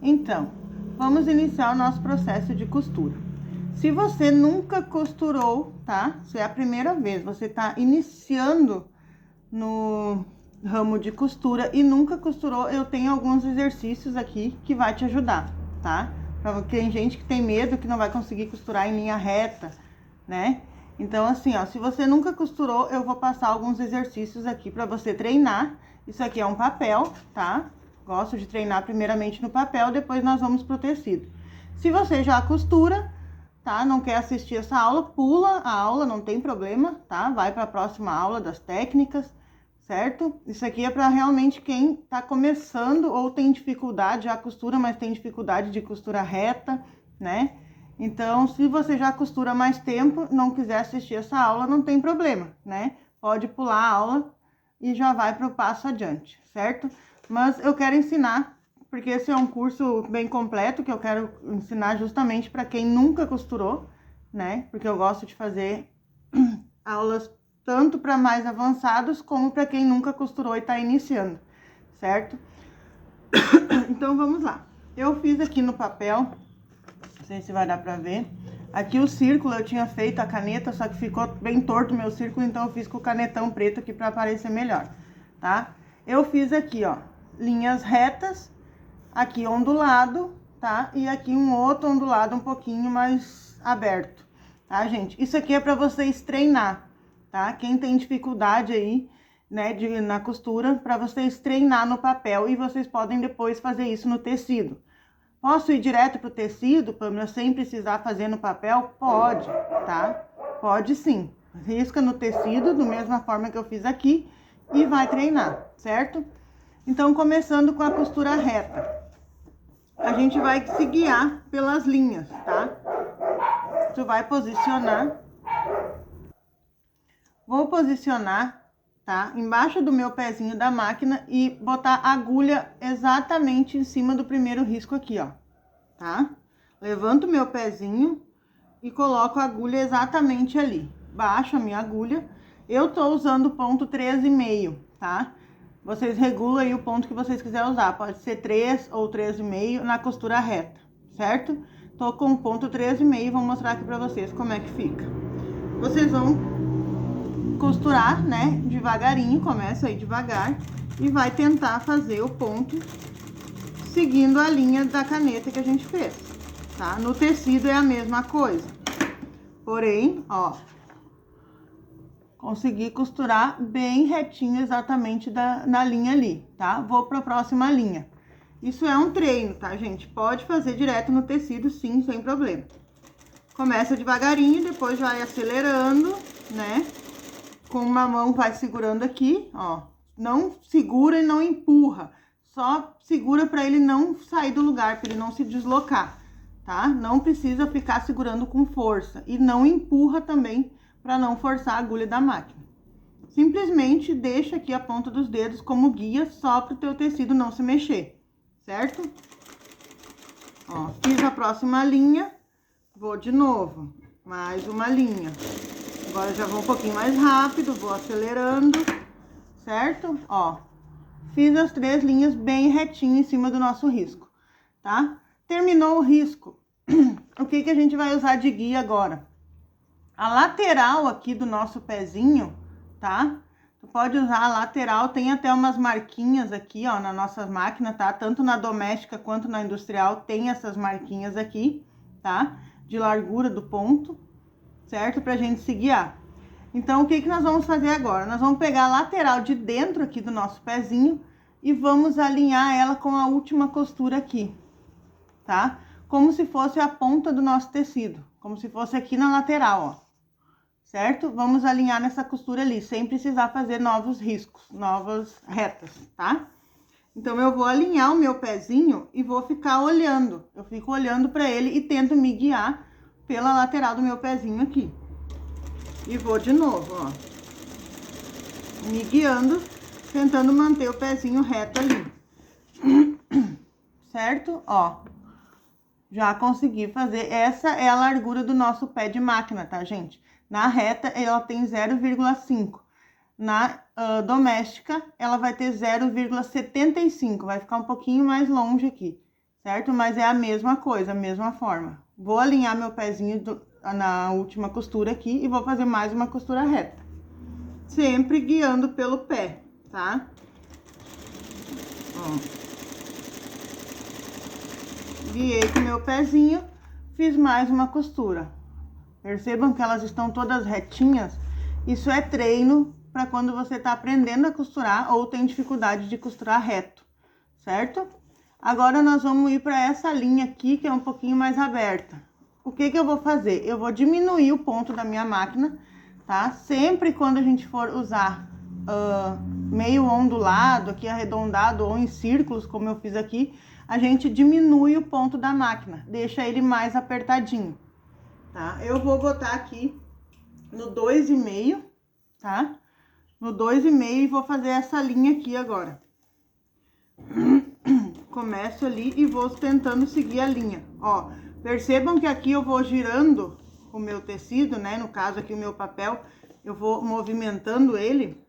Então, vamos iniciar o nosso processo de costura. Se você nunca costurou, tá? Se é a primeira vez, você tá iniciando no ramo de costura e nunca costurou, eu tenho alguns exercícios aqui que vai te ajudar, tá? Tem gente que tem medo que não vai conseguir costurar em linha reta, né? Então, assim, ó, se você nunca costurou, eu vou passar alguns exercícios aqui pra você treinar. Isso aqui é um papel, tá? Gosto de treinar primeiramente no papel, depois nós vamos pro tecido. Se você já costura, tá? Não quer assistir essa aula, pula a aula, não tem problema, tá? Vai para a próxima aula das técnicas, certo? Isso aqui é para realmente quem tá começando ou tem dificuldade, já costura, mas tem dificuldade de costura reta, né? Então, se você já costura há mais tempo, não quiser assistir essa aula, não tem problema, né? Pode pular a aula e já vai para o passo adiante, certo? Mas eu quero ensinar, porque esse é um curso bem completo que eu quero ensinar justamente para quem nunca costurou, né? Porque eu gosto de fazer aulas tanto para mais avançados como para quem nunca costurou e está iniciando, certo? Então vamos lá. Eu fiz aqui no papel, não sei se vai dar para ver. Aqui o círculo eu tinha feito a caneta, só que ficou bem torto o meu círculo, então eu fiz com o canetão preto aqui para aparecer melhor, tá? Eu fiz aqui, ó, linhas retas, aqui ondulado, tá? E aqui um outro ondulado um pouquinho mais aberto, tá, gente? Isso aqui é para vocês treinar, tá? Quem tem dificuldade aí, né, na costura, para vocês treinar no papel e vocês podem depois fazer isso no tecido. Posso ir direto pro tecido, Pamela, sem precisar fazer no papel? Pode, tá? Pode sim. Risca no tecido, da mesma forma que eu fiz aqui, e vai treinar, certo? Então, começando com a costura reta. A gente vai se guiar pelas linhas, tá? Tu vai posicionar. Vou posicionar, tá? Embaixo do meu pezinho da máquina e botar a agulha exatamente em cima do primeiro risco aqui, ó, tá? Levanto o meu pezinho e coloco a agulha exatamente ali. Baixo a minha agulha. Eu tô usando o ponto 13,5, tá? Vocês regulam aí o ponto que vocês quiserem usar. Pode ser 3 ou 13,5 na costura reta, certo? Tô com o ponto 13,5 e vou mostrar aqui pra vocês como é que fica. Vocês vão costurar, né, devagarinho, começa aí devagar e vai tentar fazer o ponto seguindo a linha da caneta que a gente fez, tá? No tecido é a mesma coisa, porém, ó, consegui costurar bem retinho exatamente na linha ali, tá? Vou para a próxima linha. Isso é um treino, tá, gente? Pode fazer direto no tecido, sim, sem problema. Começa devagarinho, depois vai acelerando, né? Com uma mão vai segurando aqui, ó. Não segura e não empurra. Só segura para ele não sair do lugar, para ele não se deslocar, tá? Não precisa ficar segurando com força. E não empurra também, para não forçar a agulha da máquina. Simplesmente deixa aqui a ponta dos dedos como guia, só para o teu tecido não se mexer, certo? Ó, fiz a próxima linha, vou de novo, mais uma linha. Agora já vou um pouquinho mais rápido, vou acelerando, certo? Ó, fiz as 3 linhas bem retinho em cima do nosso risco, tá? Terminou o risco, o que que a gente vai usar de guia agora? A lateral aqui do nosso pezinho, tá? Tu pode usar a lateral, tem até umas marquinhas aqui, ó, na nossa máquina, tá? Tanto na doméstica quanto na industrial tem essas marquinhas aqui, tá? De largura do ponto, certo? Pra gente se guiar. Então, o que que nós vamos fazer agora? Nós vamos pegar a lateral de dentro aqui do nosso pezinho e vamos alinhar ela com a última costura aqui, tá? Como se fosse a ponta do nosso tecido, como se fosse aqui na lateral, ó. Certo? Vamos alinhar nessa costura ali, sem precisar fazer novos riscos, novas retas, tá? Então, eu vou alinhar o meu pezinho e vou ficar olhando. Eu fico olhando pra ele e tento me guiar pela lateral do meu pezinho aqui. E vou de novo, ó. Me guiando, tentando manter o pezinho reto ali. Certo? Ó. Já consegui fazer. Essa é a largura do nosso pé de máquina, tá, gente? Na reta, ela tem 0,5. Na doméstica, ela vai ter 0,75. Vai ficar um pouquinho mais longe aqui, certo? Mas é a mesma coisa, a mesma forma. Vou alinhar meu pezinho na última costura aqui e vou fazer mais uma costura reta. Sempre guiando pelo pé, tá? Ó. Guiei com meu pezinho, fiz mais uma costura. Percebam que elas estão todas retinhas. Isso é treino para quando você tá aprendendo a costurar ou tem dificuldade de costurar reto, certo? Agora nós vamos ir para essa linha aqui, que é um pouquinho mais aberta. O que que eu vou fazer? Eu vou diminuir o ponto da minha máquina, tá? Sempre quando a gente for usar meio ondulado, aqui arredondado ou em círculos, como eu fiz aqui, a gente diminui o ponto da máquina, deixa ele mais apertadinho, tá? Eu vou botar aqui no 2,5, tá? No 2,5 e vou fazer essa linha aqui agora. Começo ali e vou tentando seguir a linha, ó. Percebam que aqui eu vou girando o meu tecido, né? No caso aqui o meu papel, eu vou movimentando ele,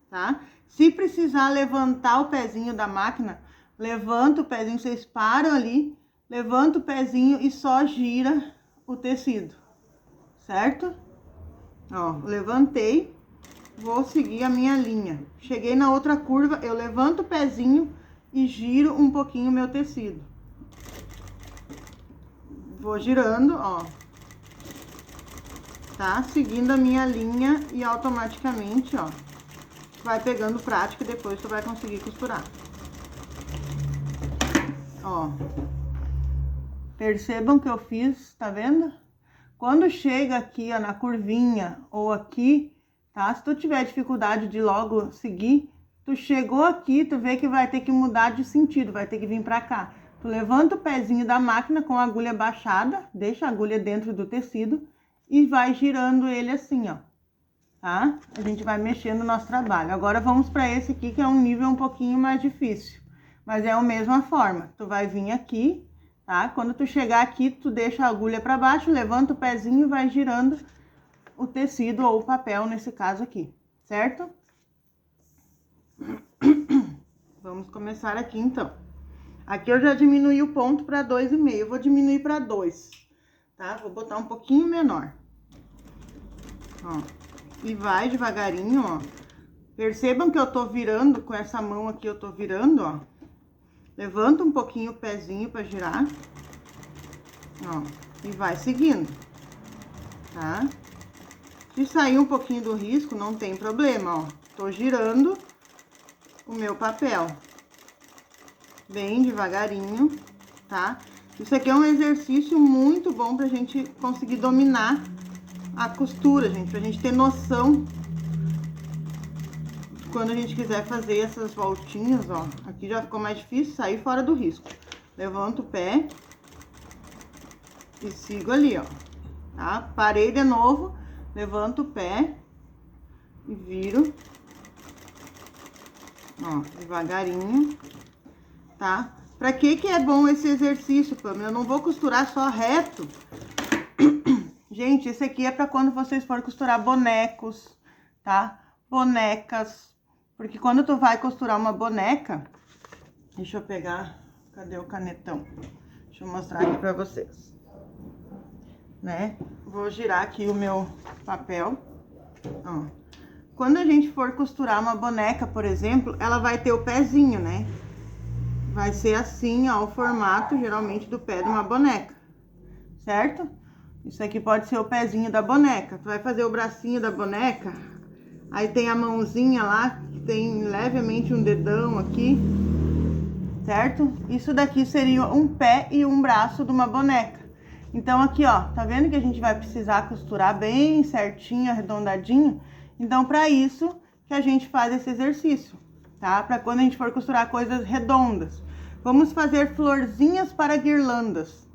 tá? Se precisar levantar o pezinho da máquina, levanta o pezinho, vocês param ali, levanta o pezinho e só gira o tecido, certo? Ó, levantei, vou seguir a minha linha. Cheguei na outra curva, eu levanto o pezinho e giro um pouquinho o meu tecido. Vou girando, ó. Tá? Seguindo a minha linha e automaticamente, ó, vai pegando prática e depois tu vai conseguir costurar. Ó. Percebam que eu fiz, tá vendo? Quando chega aqui, ó, na curvinha ou aqui, tá? Se tu tiver dificuldade de logo seguir, tu chegou aqui, tu vê que vai ter que mudar de sentido, vai ter que vir pra cá. Tu levanta o pezinho da máquina com a agulha baixada, deixa a agulha dentro do tecido e vai girando ele assim, ó, tá? A gente vai mexendo no nosso trabalho. Agora vamos pra esse aqui, que é um nível um pouquinho mais difícil, mas é a mesma forma. Tu vai vir aqui, tá? Quando tu chegar aqui, tu deixa a agulha pra baixo, levanta o pezinho e vai girando o tecido ou o papel, nesse caso aqui, certo? Vamos começar aqui, então. Aqui eu já diminui o ponto para 2,5, eu vou diminuir para 2, tá? Vou botar um pouquinho menor. Ó, e vai devagarinho, ó. Percebam que eu tô virando com essa mão aqui, eu tô virando, ó. Levanta um pouquinho o pezinho para girar. Ó, e vai seguindo, tá? Se sair um pouquinho do risco, não tem problema, ó. Tô girando o meu papel. Bem devagarinho, tá? Isso aqui é um exercício muito bom pra gente conseguir dominar a costura, gente. Pra gente ter noção quando a gente quiser fazer essas voltinhas, ó. Aqui já ficou mais difícil sair fora do risco. Levanto o pé e sigo ali, ó. Tá? Parei de novo, levanto o pé e viro. Ó, devagarinho. Tá? Pra que é bom esse exercício, Pamela? Eu não vou costurar só reto. Gente, esse aqui é pra quando vocês forem costurar bonecos, tá? Bonecas. Porque quando tu vai costurar uma boneca... Deixa eu pegar... Cadê o canetão? Deixa eu mostrar aqui pra vocês. Né? Vou girar aqui o meu papel. Ó. Quando a gente for costurar uma boneca, por exemplo, ela vai ter o pezinho, né? Vai ser assim, ó, o formato, geralmente, do pé de uma boneca, certo? Isso aqui pode ser o pezinho da boneca. Tu vai fazer o bracinho da boneca, aí tem a mãozinha lá, que tem levemente um dedão aqui, certo? Isso daqui seria um pé e um braço de uma boneca. Então, aqui, ó, tá vendo que a gente vai precisar costurar bem certinho, arredondadinho? Então, pra isso que a gente faz esse exercício, tá? Pra quando a gente for costurar coisas redondas. Vamos fazer florzinhas para guirlandas,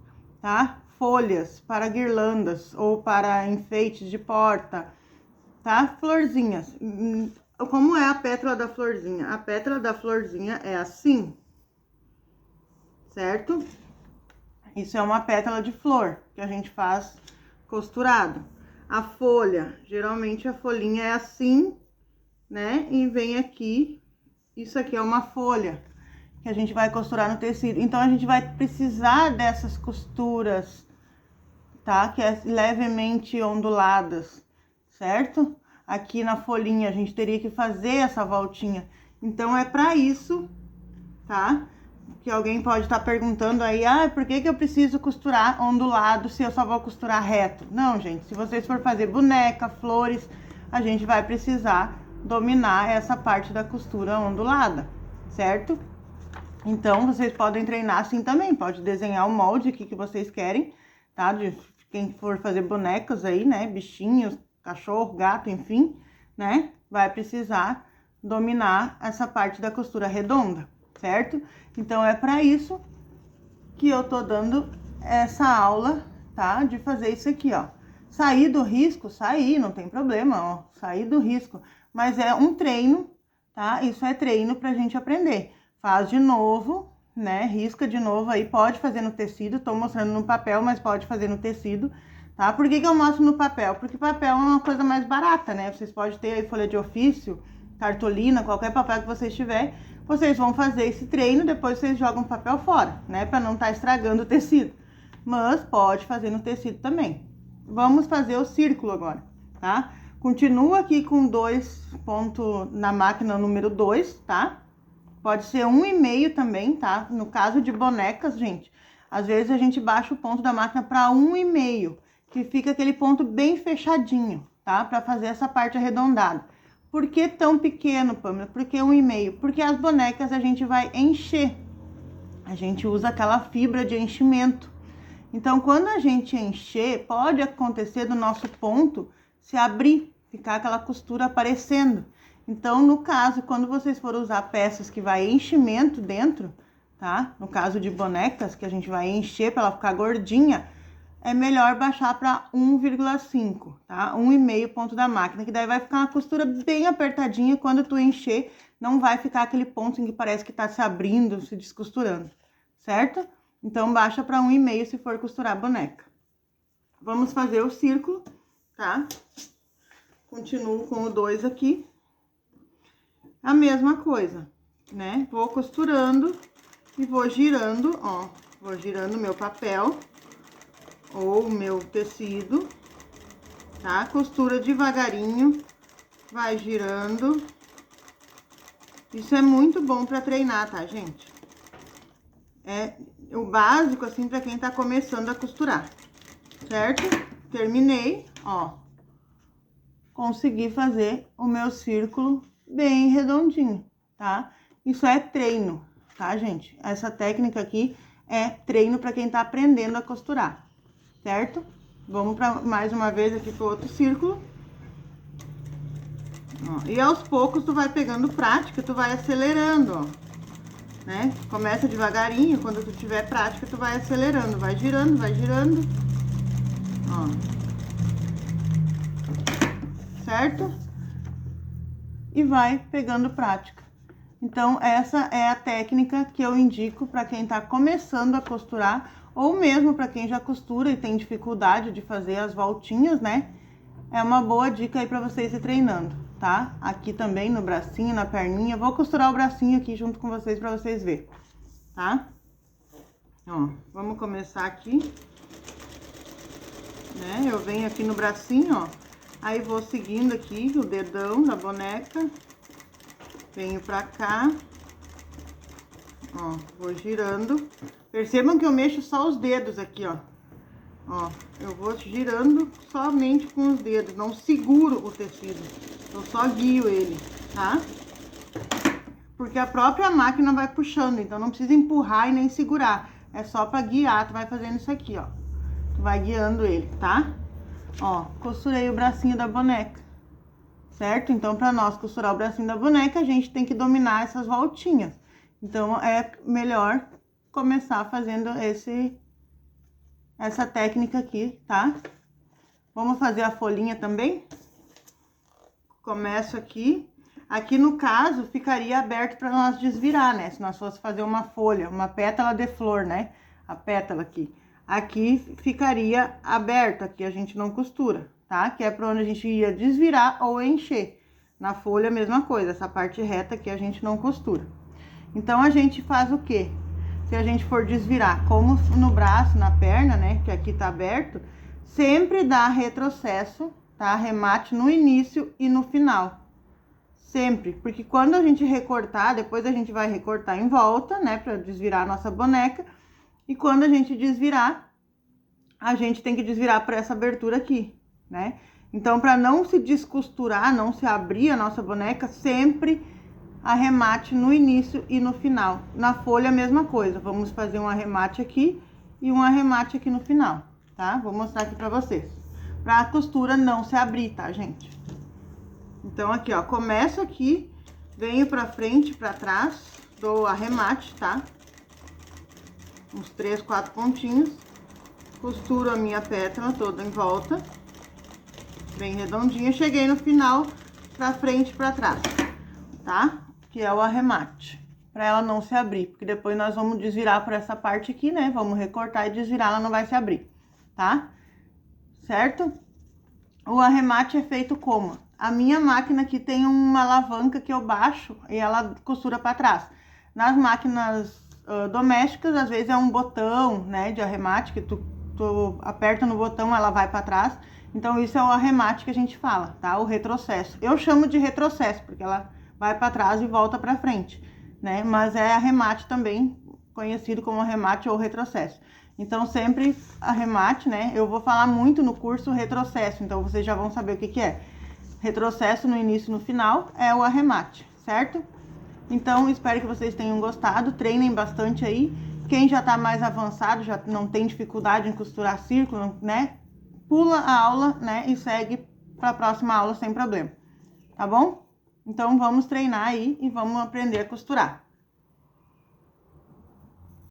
tá? Folhas para guirlandas ou para enfeites de porta, tá? Florzinhas. Como é a pétala da florzinha? A pétala da florzinha é assim, certo? Isso é uma pétala de flor que a gente faz costurado. A folha, geralmente a folhinha é assim, né? E vem aqui, isso aqui é uma folha, que a gente vai costurar no tecido. Então, a gente vai precisar dessas costuras, tá? Que é levemente onduladas, certo? Aqui na folhinha a gente teria que fazer essa voltinha. Então, é pra isso, tá? Que alguém pode estar perguntando aí, por que eu preciso costurar ondulado se eu só vou costurar reto? Não, gente, se vocês for fazer boneca, flores, a gente vai precisar dominar essa parte da costura ondulada, certo? Então, vocês podem treinar assim também, pode desenhar o molde aqui que vocês querem, tá? De quem for fazer bonecas aí, né? Bichinhos, cachorro, gato, enfim, né? Vai precisar dominar essa parte da costura redonda, certo? Então, é para isso que eu tô dando essa aula, tá? De fazer isso aqui, ó. Sair do risco, sair, não tem problema, ó. Sair do risco. Mas é um treino, tá? Isso é treino pra gente aprender. Faz de novo, né? Risca de novo aí, pode fazer no tecido. Tô mostrando no papel, mas pode fazer no tecido, tá? Por que eu mostro no papel? Porque papel é uma coisa mais barata, né? Vocês podem ter aí folha de ofício, cartolina, qualquer papel que vocês tiverem. Vocês vão fazer esse treino, depois vocês jogam o papel fora, né? Pra não estar estragando o tecido. Mas pode fazer no tecido também. Vamos fazer o círculo agora, tá? Continua aqui com 2 pontos na máquina número 2, tá? Pode ser 1,5 também, tá? No caso de bonecas, gente, às vezes a gente baixa o ponto da máquina para 1,5, que fica aquele ponto bem fechadinho, tá? Pra fazer essa parte arredondada. Por que tão pequeno, Pamela? Por que 1,5? Porque as bonecas a gente vai encher. A gente usa aquela fibra de enchimento. Então, quando a gente encher, pode acontecer do nosso ponto se abrir, ficar aquela costura aparecendo. Então, no caso, quando vocês forem usar peças que vai enchimento dentro, tá? No caso de bonecas, que a gente vai encher para ela ficar gordinha, é melhor baixar para 1,5, tá? 1,5 ponto da máquina, que daí vai ficar uma costura bem apertadinha. Quando tu encher, não vai ficar aquele ponto em que parece que tá se abrindo, se descosturando, certo? Então, baixa para 1,5 se for costurar a boneca. Vamos fazer o círculo, tá? Continuo com o 2 aqui. A mesma coisa, né? Vou costurando e vou girando, ó. Vou girando o meu papel ou o meu tecido, tá? Costura devagarinho, vai girando. Isso é muito bom para treinar, tá, gente? É o básico, assim, pra quem tá começando a costurar, certo? Terminei, ó. Consegui fazer o meu círculo bem redondinho, tá? Isso é treino, tá, gente? Essa técnica aqui é treino pra quem tá aprendendo a costurar, certo? Vamos pra mais uma vez aqui pro outro círculo. Ó, e aos poucos tu vai pegando prática, tu vai acelerando, ó. Né? Começa devagarinho, quando tu tiver prática, tu vai acelerando, vai girando, ó. Certo? E vai pegando prática. Então, essa é a técnica que eu indico para quem tá começando a costurar, ou mesmo para quem já costura e tem dificuldade de fazer as voltinhas, né? É uma boa dica aí para vocês ir treinando, tá? Aqui também no bracinho, na perninha. Vou costurar o bracinho aqui junto com vocês para vocês verem, tá? Ó, vamos começar aqui, né? Eu venho aqui no bracinho, ó. Aí vou seguindo aqui o dedão da boneca. Venho pra cá. Ó, vou girando. Percebam que eu mexo só os dedos aqui, ó. Ó, eu vou girando somente com os dedos, não seguro o tecido, eu só guio ele, tá? Porque a própria máquina vai puxando, então não precisa empurrar e nem segurar, é só pra guiar, tu vai fazendo isso aqui, ó. Tu vai guiando ele, tá? Ó, costurei o bracinho da boneca, certo? Então, pra nós costurar o bracinho da boneca, a gente tem que dominar essas voltinhas. Então, é melhor começar fazendo essa técnica aqui, tá? Vamos fazer a folhinha também? Começo aqui. Aqui, no caso, ficaria aberto para nós desvirar, né? Se nós fosse fazer uma folha, uma pétala de flor, né? A pétala aqui. Aqui ficaria aberto, aqui a gente não costura, tá? Que é para onde a gente ia desvirar ou encher. Na folha, a mesma coisa, essa parte reta aqui a gente não costura. Então, a gente faz o quê? Se a gente for desvirar, como no braço, na perna, né, que aqui tá aberto, sempre dá retrocesso, tá? Remate no início e no final. Sempre, porque quando a gente recortar, depois a gente vai recortar em volta, né, pra desvirar a nossa boneca. E quando a gente desvirar, a gente tem que desvirar para essa abertura aqui, né? Então, para não se descosturar, não se abrir a nossa boneca, sempre arremate no início e no final. Na folha, a mesma coisa. Vamos fazer um arremate aqui e um arremate aqui no final, tá? Vou mostrar aqui pra vocês. Pra a costura não se abrir, tá, gente? Então, aqui, ó, começo aqui, venho pra frente, pra trás, dou arremate, tá? Uns 3, 4 pontinhos. Costuro a minha pétala toda em volta, bem redondinha. Cheguei no final, pra frente e pra trás, tá? Que é o arremate, pra ela não se abrir, porque depois nós vamos desvirar por essa parte aqui, né? Vamos recortar e desvirar, ela não vai se abrir, tá? Certo? O arremate é feito como? A minha máquina aqui tem uma alavanca que eu baixo e ela costura pra trás. Nas máquinas domésticas, às vezes é um botão, né, de arremate, que tu aperta no botão, ela vai pra trás. Então, isso é o arremate que a gente fala, tá? O retrocesso. Eu chamo de retrocesso, porque ela vai pra trás e volta pra frente, né? Mas é arremate também, conhecido como arremate ou retrocesso. Então, sempre arremate, né? Eu vou falar muito no curso retrocesso, então vocês já vão saber o que que é. Retrocesso no início e no final é o arremate, certo? Então, espero que vocês tenham gostado, treinem bastante aí. Quem já tá mais avançado, já não tem dificuldade em costurar círculo, né? Pula a aula, né? E segue para a próxima aula sem problema, tá bom? Então, vamos treinar aí e vamos aprender a costurar.